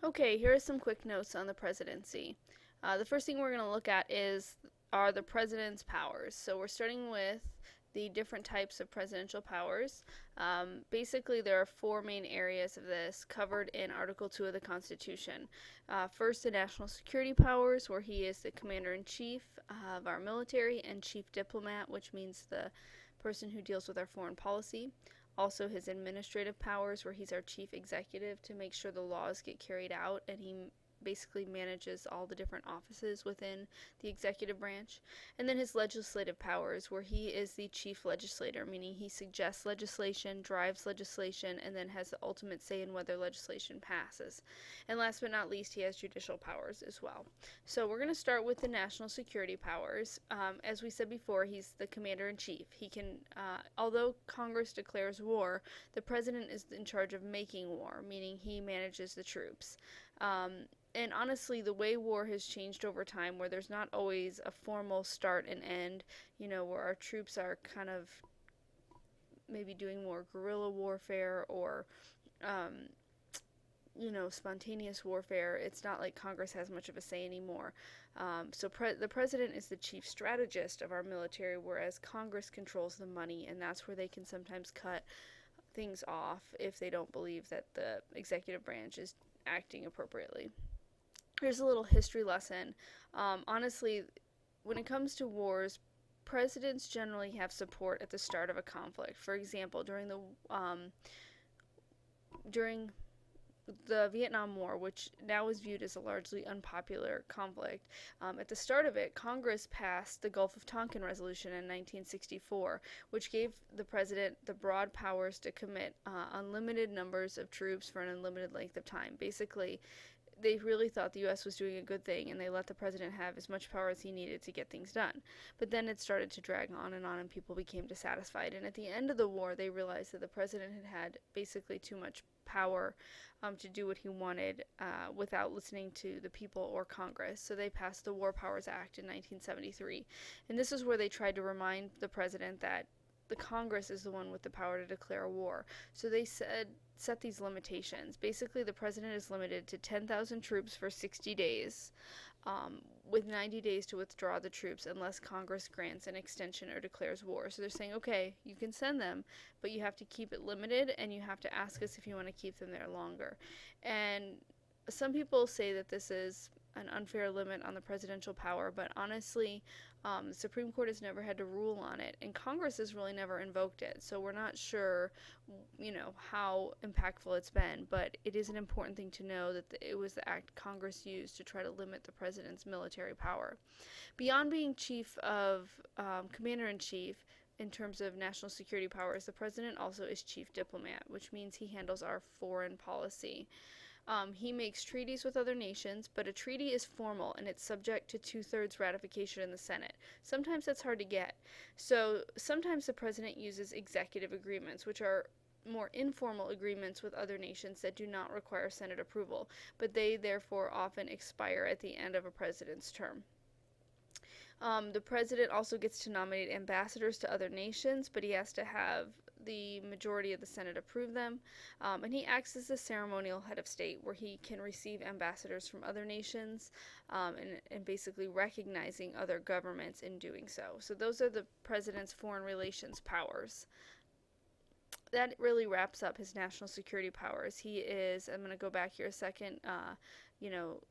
Okay, here are some quick notes on the presidency. The first thing we're going to look at are the president's powers. So we're starting with the different types of presidential powers. Basically, there are four main areas of this covered in Article 2 of the Constitution. First, the national security powers, where he is the commander in chief of our military and chief diplomat, which means the person who deals with our foreign policy. Also, his administrative powers, where he's our chief executive to make sure the laws get carried out, and he basically manages all the different offices within the executive branch. And then his legislative powers, where he is the chief legislator, meaning he suggests legislation, drives legislation, and then has the ultimate say in whether legislation passes. And last but not least, he has judicial powers as well. So we're going to start with the national security powers. As we said before, he's the commander in chief. He can, although Congress declares war, the president is in charge of making war, meaning he manages the troops. And honestly, the way war has changed over time, where there's not always a formal start and end, where our troops are kind of maybe doing more guerrilla warfare or spontaneous warfare. It's not like Congress has much of a say anymore. The president is the chief strategist of our military, whereas Congress controls the money, and that's where they can sometimes cut things off if they don't believe that the executive branch is acting appropriately. Here's a little history lesson. Honestly, when it comes to wars, presidents generally have support at the start of a conflict. For example, during the Vietnam War, which now is viewed as a largely unpopular conflict, at the start of it, Congress passed the Gulf of Tonkin Resolution in 1964, which gave the president the broad powers to commit unlimited numbers of troops for an unlimited length of time. Basically, they really thought the U.S. was doing a good thing, and they let the president have as much power as he needed to get things done. But then it started to drag on, and people became dissatisfied. And at the end of the war, they realized that the president had basically too much power to do what he wanted without listening to the people or Congress. So they passed the War Powers Act in 1973. And this is where they tried to remind the president that the Congress is the one with the power to declare war. So they set these limitations. Basically, the president is limited to 10,000 troops for 60 days, with 90 days to withdraw the troops unless Congress grants an extension or declares war. So they're saying, okay, you can send them, but you have to keep it limited, and you have to ask us if you want to keep them there longer. And some people say that this is an unfair limit on the presidential power, but honestly, the Supreme Court has never had to rule on it, and Congress has really never invoked it, so we're not sure, how impactful it's been, but it is an important thing to know that it was the act Congress used to try to limit the president's military power. Beyond being commander-in-chief, in terms of national security powers, the president also is chief diplomat, which means he handles our foreign policy. He makes treaties with other nations, but a treaty is formal and it's subject to two-thirds ratification in the Senate. Sometimes that's hard to get. So sometimes the president uses executive agreements, which are more informal agreements with other nations that do not require Senate approval, but they therefore often expire at the end of a president's term. The president also gets to nominate ambassadors to other nations, but he has to have the majority of the Senate approve them. And he acts as the ceremonial head of state, where he can receive ambassadors from other nations and basically recognizing other governments in doing so. So those are the president's foreign relations powers. That really wraps up his national security powers. I'm going to go back here a second,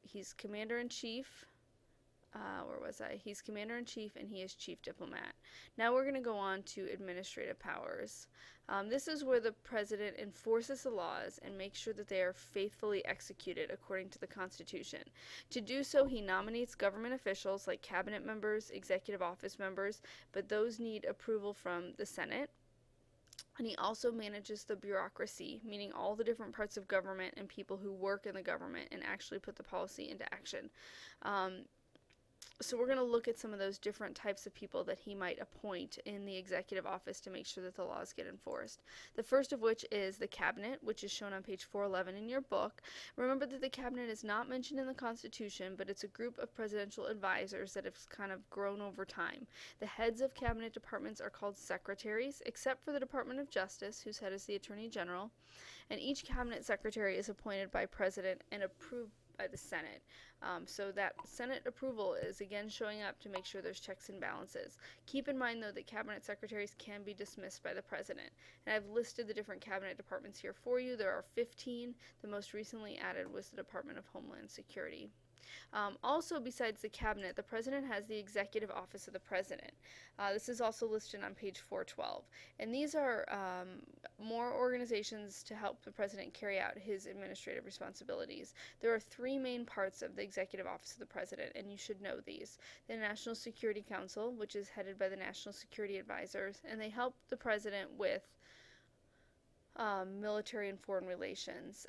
he's commander-in-chief. Where was I? He's commander-in-chief and he is chief diplomat. Now we're going to go on to administrative powers. This is where the president enforces the laws and makes sure that they are faithfully executed according to the Constitution. To do so, he nominates government officials like cabinet members, executive office members, but those need approval from the Senate. And he also manages the bureaucracy, meaning all the different parts of government and people who work in the government and actually put the policy into action. So we're going to look at some of those different types of people that he might appoint in the executive office to make sure that the laws get enforced. The first of which is the cabinet, which is shown on page 411 in your book. Remember that the cabinet is not mentioned in the Constitution, but it's a group of presidential advisors that have kind of grown over time. The heads of cabinet departments are called secretaries, except for the Department of Justice, whose head is the Attorney General. And each cabinet secretary is appointed by President and approved by the Senate. So that Senate approval is again showing up to make sure there's checks and balances. Keep in mind, though, that cabinet secretaries can be dismissed by the president. And I've listed the different cabinet departments here for you. There are 15. The most recently added was the Department of Homeland Security. Also, besides the cabinet, the president has the executive office of the president. This is also listed on page 412. And these are more organizations to help the president carry out his administrative responsibilities. There are three main parts of the executive office of the president, and you should know these. The National Security Council, which is headed by the National Security Advisors, and they help the president with military and foreign relations.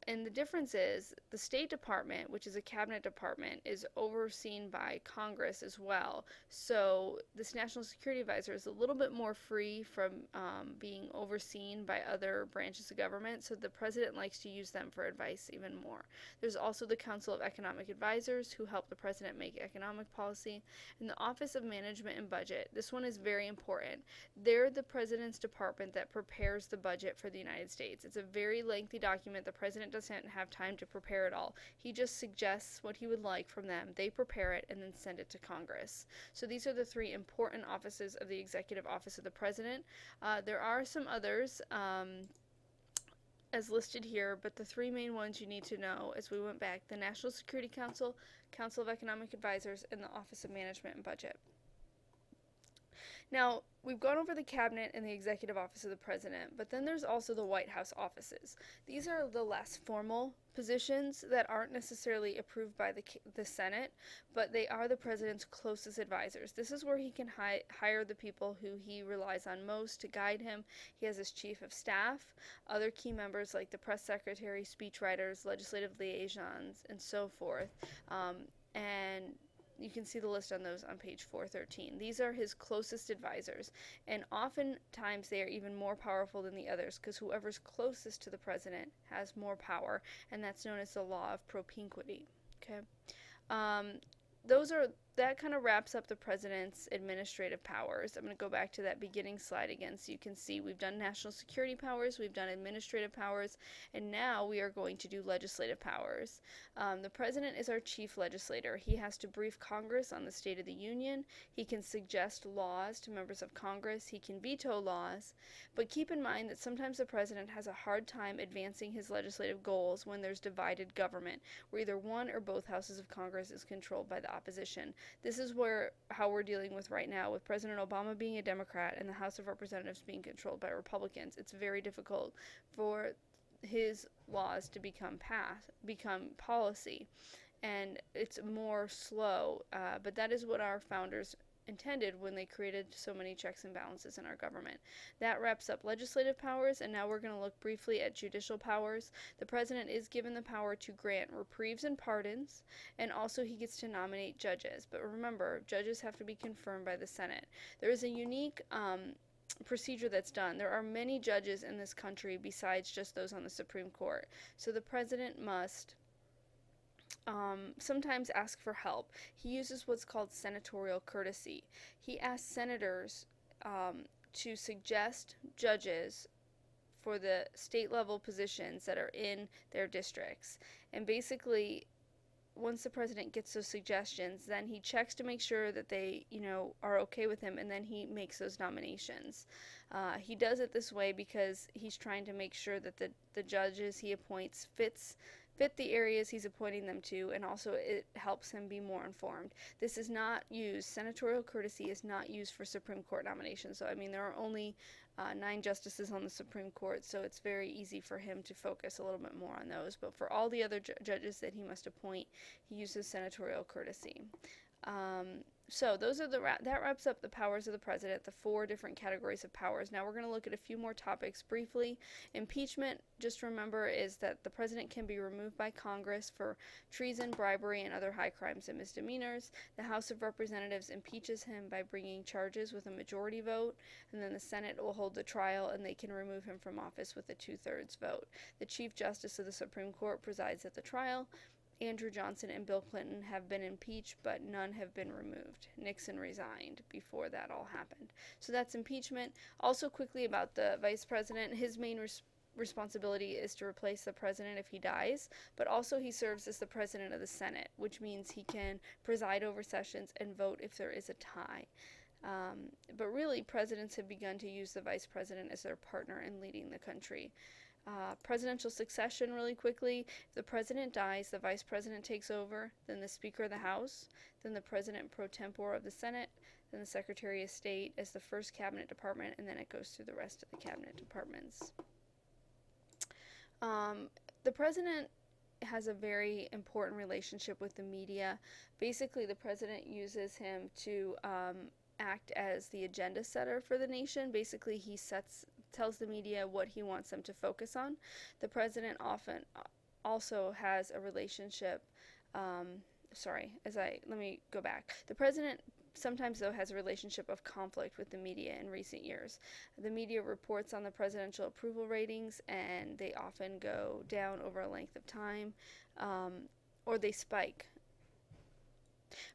And the difference is the State Department, which is a cabinet department, is overseen by Congress as well. So this National Security Advisor is a little bit more free from being overseen by other branches of government, so the president likes to use them for advice even more. There's also the Council of Economic Advisors, who help the president make economic policy, and the Office of Management and Budget. This one is very important. They're the president's department that prepares the budget for the United States. It's a very lengthy document. The president doesn't have time to prepare it all. He just suggests what he would like from them. They prepare it and then send it to Congress. So these are the three important offices of the executive office of the president. There are some others as listed here, but the three main ones you need to know as we went back: the National Security Council, Council of Economic Advisors, and the Office of Management and Budget. Now, we've gone over the cabinet and the executive office of the president, but then there's also the White House offices. These are the less formal positions that aren't necessarily approved by the Senate, but they are the president's closest advisors. This is where he can hire the people who he relies on most to guide him. He has his chief of staff, other key members like the press secretary, speechwriters, legislative liaisons, and so forth. And you can see the list on those on page 413. These are his closest advisors, and oftentimes they are even more powerful than the others because whoever's closest to the president has more power, and that's known as the law of propinquity. Okay, that kind of wraps up the president's administrative powers. I'm going to go back to that beginning slide again so you can see we've done national security powers, we've done administrative powers, and now we are going to do legislative powers. The president is our chief legislator. He has to brief Congress on the State of the Union. He can suggest laws to members of Congress. He can veto laws. But keep in mind that sometimes the president has a hard time advancing his legislative goals when there's divided government, where either one or both houses of Congress is controlled by the opposition. This is how we're dealing with right now, with President Obama being a Democrat and the House of Representatives being controlled by Republicans. It's very difficult for his laws to become policy, and it's more slow, but that is what our founders intended when they created so many checks and balances in our government. That wraps up legislative powers, and now we're going to look briefly at judicial powers. The president is given the power to grant reprieves and pardons, and also he gets to nominate judges. But remember, judges have to be confirmed by the Senate. There is a unique procedure that's done. There are many judges in this country besides just those on the Supreme Court. So the president must sometimes ask for help. He uses what's called senatorial courtesy. He asks senators to suggest judges for the state level positions that are in their districts. And basically, once the president gets those suggestions, then he checks to make sure that they, are okay with him, and then he makes those nominations. He does it this way because he's trying to make sure that the judges he appoints fit the areas he's appointing them to, and also it helps him be more informed. This is not used, senatorial courtesy is not used for Supreme Court nominations. So, there are only 9 justices on the Supreme Court, so it's very easy for him to focus a little bit more on those. But for all the other judges that he must appoint, he uses senatorial courtesy. So that wraps up the powers of the president, the 4 different categories of powers. Now we're going to look at a few more topics briefly. Impeachment, just remember, is that the president can be removed by Congress for treason, bribery, and other high crimes and misdemeanors. The House of Representatives impeaches him by bringing charges with a majority vote, and then the Senate will hold the trial, and they can remove him from office with a 2/3 vote. The Chief Justice of the Supreme Court presides at the trial. Andrew Johnson and Bill Clinton have been impeached, but none have been removed. Nixon resigned before that all happened. So that's impeachment. Also quickly about the vice president, his main responsibility is to replace the president if he dies, but also he serves as the president of the Senate, which means he can preside over sessions and vote if there is a tie. But really, presidents have begun to use the vice president as their partner in leading the country. Presidential succession, really quickly. If the president dies, the vice president takes over, then the Speaker of the House, then the president pro tempore of the Senate, then the Secretary of State as the first cabinet department, and then it goes through the rest of the cabinet departments. The president has a very important relationship with the media. Basically, the president uses him to act as the agenda setter for the nation. Basically, he tells the media what he wants them to focus on. The president often also has a relationship. Let me go back. The president sometimes, though, has a relationship of conflict with the media in recent years. The media reports on the presidential approval ratings, and they often go down over a length of time, or they spike.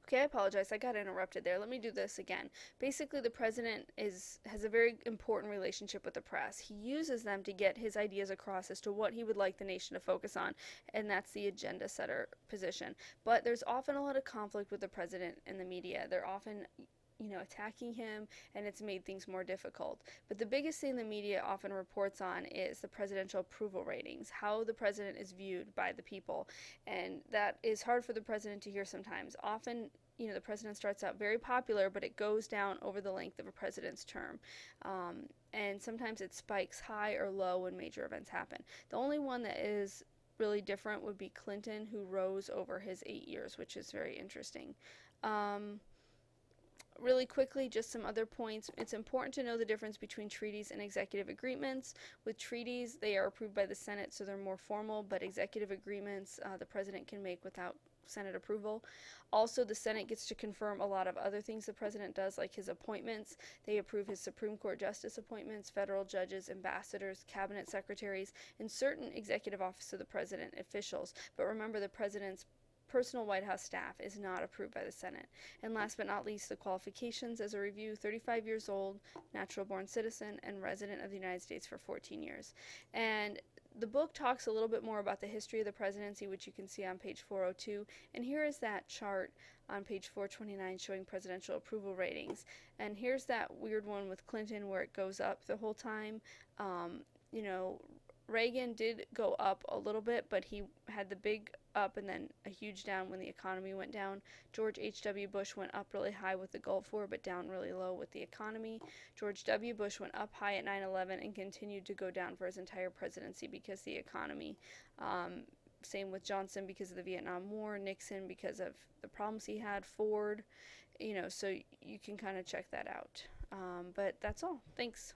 Okay, I apologize. I got interrupted there. Let me do this again. Basically, the president has a very important relationship with the press. He uses them to get his ideas across as to what he would like the nation to focus on, and that's the agenda setter position. But there's often a lot of conflict with the president and the media. They're often attacking him, and it's made things more difficult. But the biggest thing the media often reports on is the presidential approval ratings, how the president is viewed by the people. And that is hard for the president to hear sometimes. Often, the president starts out very popular, but it goes down over the length of a president's term. And sometimes it spikes high or low when major events happen. The only one that is really different would be Clinton, who rose over his 8 years, which is very interesting. Really quickly, just some other points. It's important to know the difference between treaties and executive agreements. With treaties, they are approved by the Senate, so they're more formal, but executive agreements the president can make without Senate approval. Also, the Senate gets to confirm a lot of other things the president does, like his appointments. They approve his Supreme Court justice appointments, federal judges, ambassadors, cabinet secretaries, and certain executive office of the president officials. But remember, the president's personal White House staff is not approved by the Senate. And last but not least, the qualifications as a review: 35 years old, natural-born citizen, and resident of the United States for 14 years. And the book talks a little bit more about the history of the presidency, which you can see on page 402. And here is that chart on page 429 showing presidential approval ratings. And here's that weird one with Clinton where it goes up the whole time. Reagan did go up a little bit, but he had the big up and then a huge down when the economy went down. George H.W. Bush went up really high with the Gulf War, but down really low with the economy. George W. Bush went up high at 9/11 and continued to go down for his entire presidency because of the economy. Same with Johnson because of the Vietnam War, Nixon because of the problems he had, Ford, so you can kind of check that out. But that's all. Thanks.